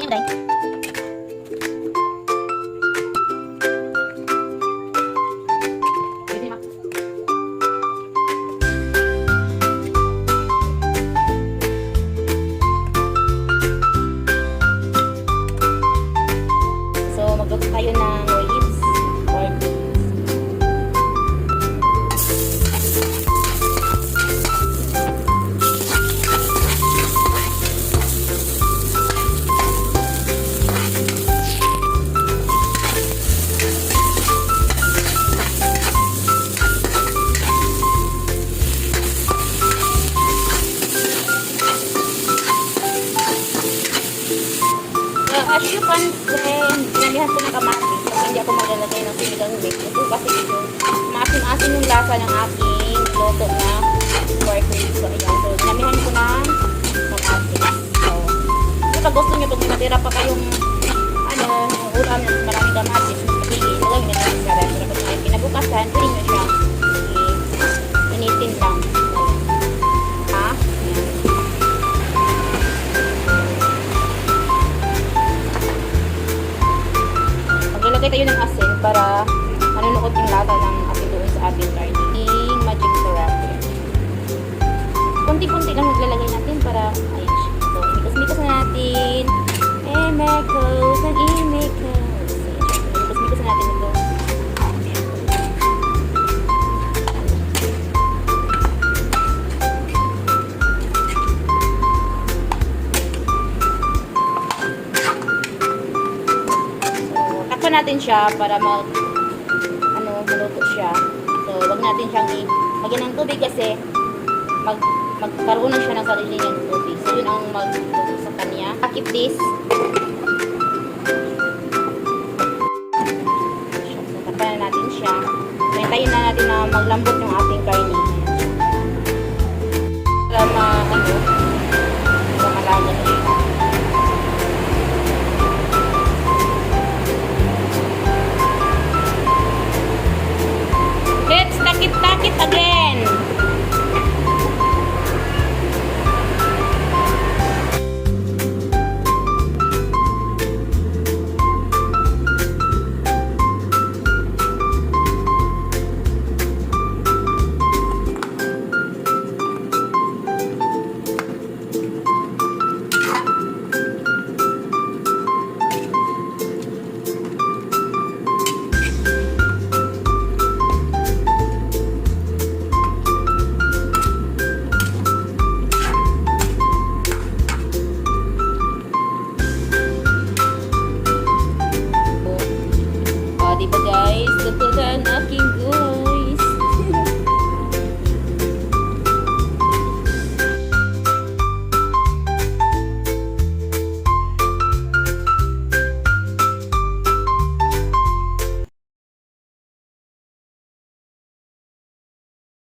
niyan, guys. Pwede ma. So, magluto tayo ng ribs or as you can see, pinalihan ko ng kamatis kasi hindi ako maglalagay ng sinigang mix. Ito kasi ito, maasim-asim yung lasa ng aking luto na pork ribs. So, ayan. So, pinalihan ko ng kamatis. So, pag gusto nyo, pag may natira pa kayong yung ulam na maraming kamatis, magpapigil, lagay nyo na sa ref. Pero pag pinabukasan, pwede nyo siyang initin lang. Ha? Ayan. Maglalagay tayo ng asin para manunuot yung lata ng asin doon sa ating garlic magic syrup. Kunti-kunti lang maglalagay natin para ayun siya. So, imikos-mikos na natin. Imikos ng imikos. Imikos-mikos na natin ito. Natin siya para maluto siya. So, wag natin siyang lagyan ng tubig kasi magkaroon na siya ng sarili niyang tubig. So, yun ang magluto sa kanya. Keep this. So, tapanan natin siya. Hintayin na natin na maglambot yung ating karne. Para malagan siya. Let's takip-takip again. Diba guys, luto na ang aking